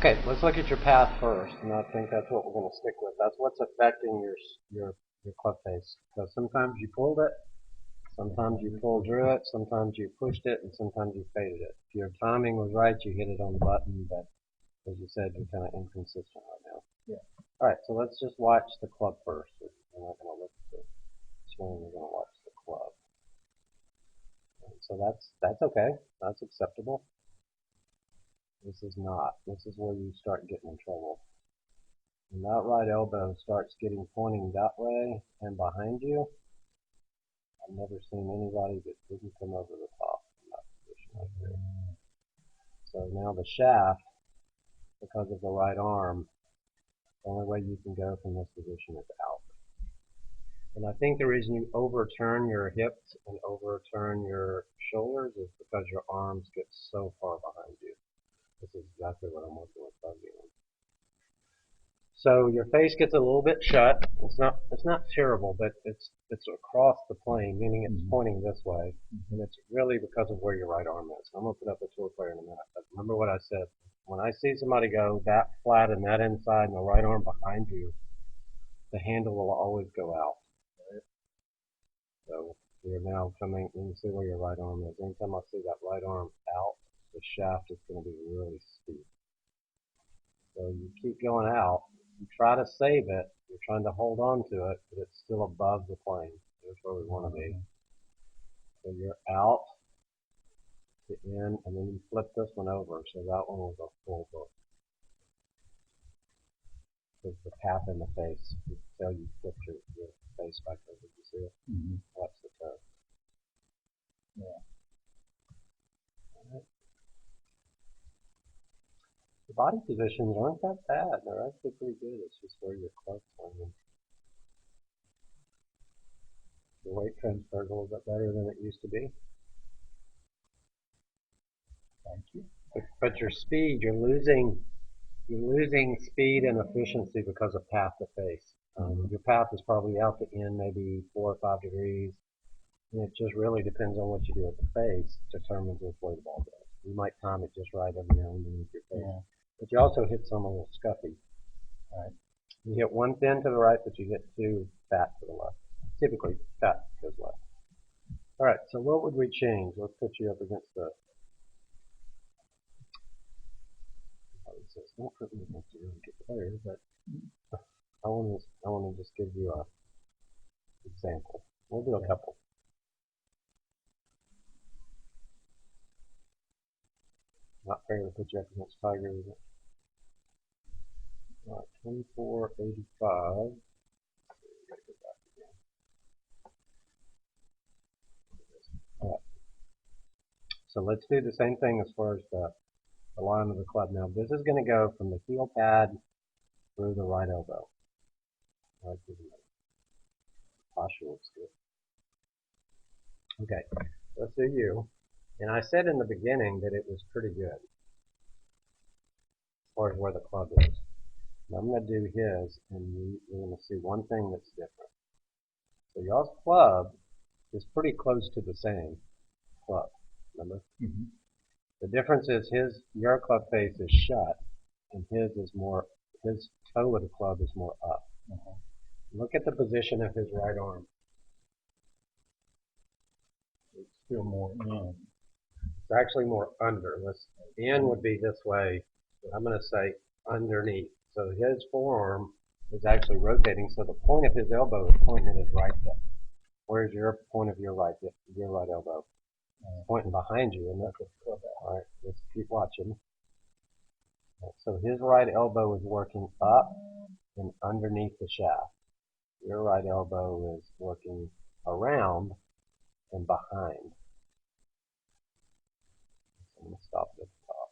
Okay, let's look at your path first, and I think that's what we're going to stick with. That's what's affecting your club face. Because sometimes you pulled it, sometimes you pulled through it, sometimes you pushed it, and sometimes you faded it. If your timing was right, you hit it on the button, but as you said, you're kind of inconsistent right now. Yeah. All right, so let's just watch the club first. We're not going to look at the swing. We're going to watch the club. And so that's okay. That's acceptable. This is not. This is where you start getting in trouble. When that right elbow starts getting pointing that way and behind you, I've never seen anybody that didn't come over the top in that position right there. So now the shaft, because of the right arm, the only way you can go from this position is out. And I think the reason you overturn your hips and overturn your shoulders is because your arms get so far behind you. This is exactly what I'm working with Buggy on. So your face gets a little bit shut. It's not terrible, but it's across the plane, meaning it's pointing this way, and it's really because of where your right arm is. I'm gonna put up a tour player in a minute, but remember what I said. When I see somebody go that flat and that inside and the right arm behind you, the handle will always go out. So you're now coming, you can see where your right arm is. Anytime I see that right arm out, the shaft is going to be really steep. So you keep going out, you try to save it, you're trying to hold on to it, but it's still above the plane. That's where we want to be. So you're out to in, and then you flip this one over. So that one was a full hook. Because the path in the face, you can tell you flipped your face back over. Did you see it? Mm-hmm. That's the toe. Yeah. The body positions aren't that bad. They're actually pretty good. It's just where your club's landing. The weight transfer is a little bit better than it used to be. Thank you. But your speed, you're losing speed and efficiency because of path to face. Your path is probably out to in maybe 4 or 5 degrees. And it just really depends on what you do at the face determines which way the ball goes. You might time it just right every now and then with your face. Yeah. But you also hit some a little scuffy. Right. You hit one thin to the right, but you hit two fat to the left. Typically, fat goes left. All right, so what would we change? Let's put you up against the. Don't put me against a really good player, but I want to just give you a example. We'll do a couple. Not fair to put you up against Tiger, is it? All right, 2485. All right. So let's do the same thing as far as the line of the club. Now this is going to go from the heel pad through the right elbow. Right through the middle. Posture looks good. Okay, let's do you. And I said in the beginning that it was pretty good as far as where the club is. Now I'm going to do his, and you're going to see one thing that's different. So y'all's club is pretty close to the same club, remember? Mm-hmm. The difference is your club face is shut, and his toe of the club is more up. Uh-huh. Look at the position of his right arm. It's still more in. It's actually more under. In would be this way. I'm going to say underneath. So his forearm is actually rotating, so the point of his elbow is pointing at his right hip. Where's your point of your right hip, your right elbow? It's pointing behind you, isn't it? All right, let's keep watching. So his right elbow is working up and underneath the shaft. Your right elbow is working around and behind. So I'm going to stop it at the top.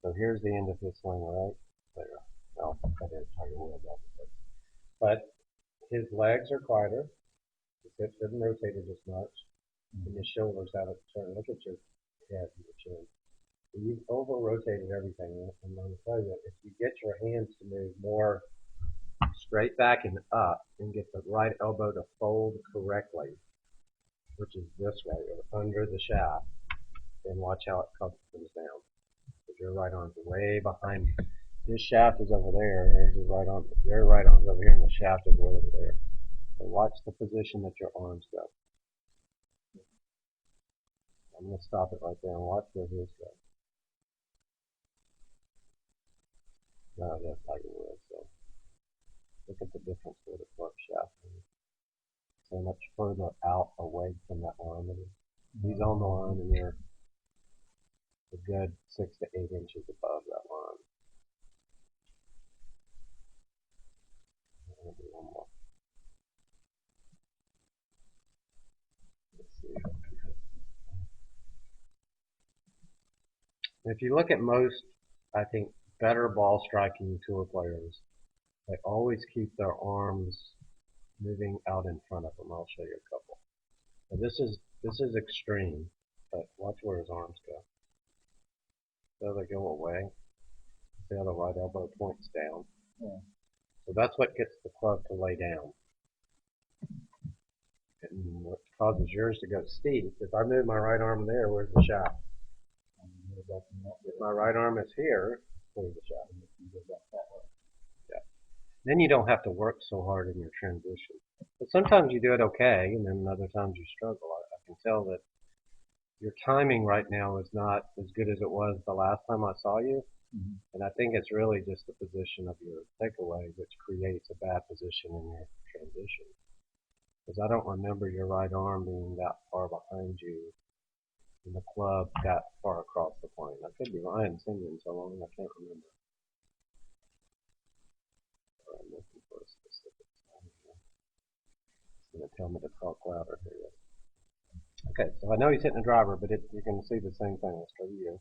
So here's the end of his swing, right? There. No, that is Tiger Woods, obviously. But his legs are quieter. His hips haven't rotated as much. And his shoulders haven't turned. Look at your head and your chin. You've over-rotated everything. And I'm going to tell you, if you get your hands to move more straight back and up and get the right elbow to fold correctly, which is this way, or under the shaft, then watch how it comes down. Because Your right arm's way behind. His shaft is over there. There's his right arm. Your right arm's over here, and the shaft is way over there. So watch the position that your arms go. I'm going to stop it right there and watch where his go. No, that's Tiger Woods. So look at the difference where the club shaft is. So much further out away from that line. He's on the line, and you're a good 6 to 8 inches above that line. I'm going to do one more. Let's see. If you look at most, I think, better ball striking tour players, they always keep their arms moving out in front of them. I'll show you a couple. So this is extreme, but watch where his arms go. So they go away. See how the right elbow points down. Yeah. So that's what gets the club to lay down. And what causes yours to go steep. If I move my right arm there, where's the shaft? If my right arm is here, where's the shaft? Yeah. Then you don't have to work so hard in your transition. But sometimes you do it okay, and then other times you struggle. I can tell that your timing right now is not as good as it was the last time I saw you. Mm-hmm. And I think it's really just the position of your takeaway which creates a bad position in your transition. Because I don't remember your right arm being that far behind you and the club that far across the plane. I could be wrong. I haven't seen you in so long, I can't remember. I'm looking for a specific time here. It's going to tell me to talk louder here. Okay, so I know he's hitting the driver, but you're going to see the same thing. Let's go to you.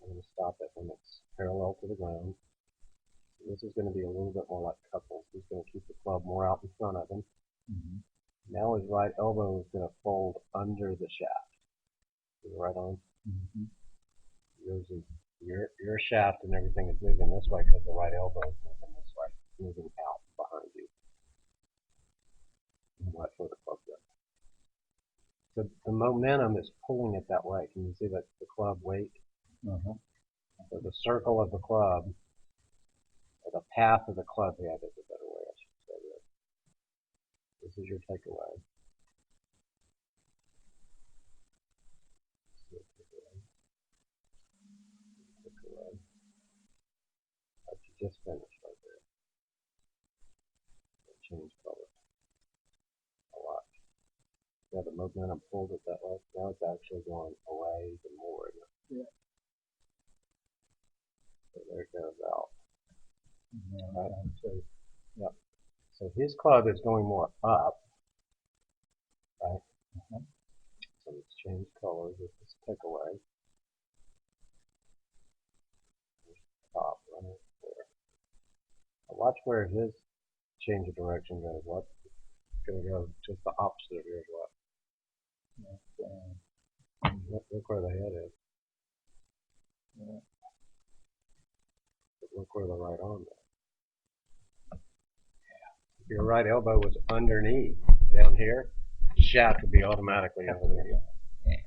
I'm going to stop it when it's parallel to the ground. This is going to be a little bit more like couples. He's going to keep the club more out in front of him. Mm-hmm. Now his right elbow is going to fold under the shaft. Your right arm. Mm-hmm. Your shaft and everything is moving this way because the right elbow is moving this way, moving out behind you. And that's where the club goes. So the momentum is pulling it that way. Can you see that the club weight? Uh-huh. So the circle of the club, or the path of the club head is a better way I should say this. This is your takeaway. Takeaway. That you just finished right there. Change color. A lot. Yeah, the momentum pulled it that way. Now it's actually going away even more. Yeah. So there it goes out. Yeah. Right. So his club is going more up. Right. Uh-huh. So let's change colors with this takeaway. Top right there. Now watch where his change of direction goes. What? It's going to go just the opposite of yours. What? Look where the head is. Yeah. But look where the right arm is. If your right elbow was underneath down here, the shaft would be automatically over there. Yeah.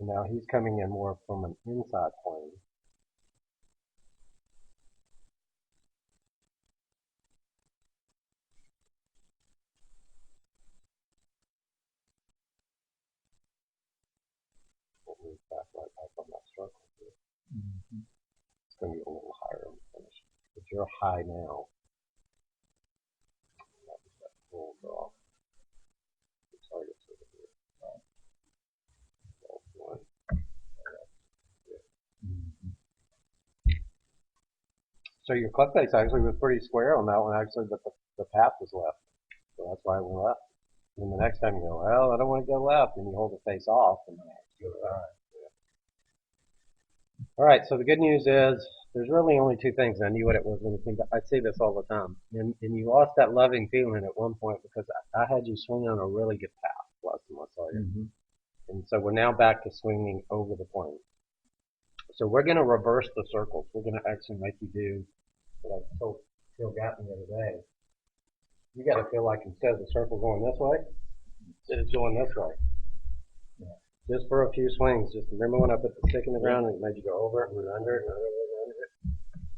And now he's coming in more from an inside plane. We'll move back right back on that circle here. Mm-hmm. It's going to be a little higher on the finish. But you're high now. That was that full draw. The target's over here. Well, one. Mm-hmm. So your club face actually was pretty square on that one, actually, but the path was left. So that's why I went left. And the next time you go, well, I don't want to go left, and you hold the face off and go right. Yeah. All right, so the good news is there's really only two things. I knew what it was when I say this all the time. And you lost that loving feeling at one point because I had you swing on a really good path last time I saw you. Mm-hmm. And so we're now back to swinging over the plane. So we're going to reverse the circles. We're going to actually make you do what I told Phil Gatton the other day. You got to feel like instead of the circle going this way, it's going this way. Yeah. Just for a few swings. Just remember when I put the stick in the ground and it made you go over it and then under it and over it and under it.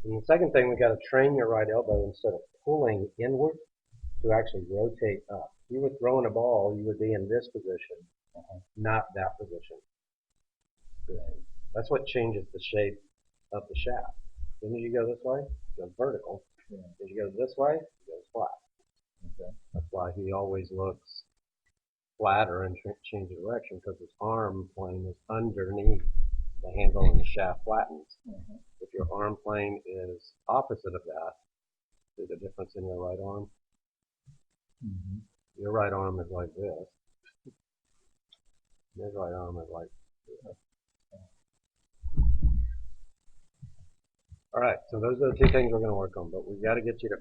And the second thing, we got to train your right elbow instead of pulling inward to actually rotate up. If you were throwing a ball, you would be in this position, not that position. That's what changes the shape of the shaft. As soon as you go this way, it goes vertical. Yeah. As you go this way, it goes flat. Okay. That's why he always looks flatter and change the direction, because his arm plane is underneath the handle and the shaft flattens. If your arm plane is opposite of that, see the difference in your right arm? Mm-hmm. Your right arm is like this. His right arm is like this. All right, so those are the two things we're going to work on, but we've got to get you to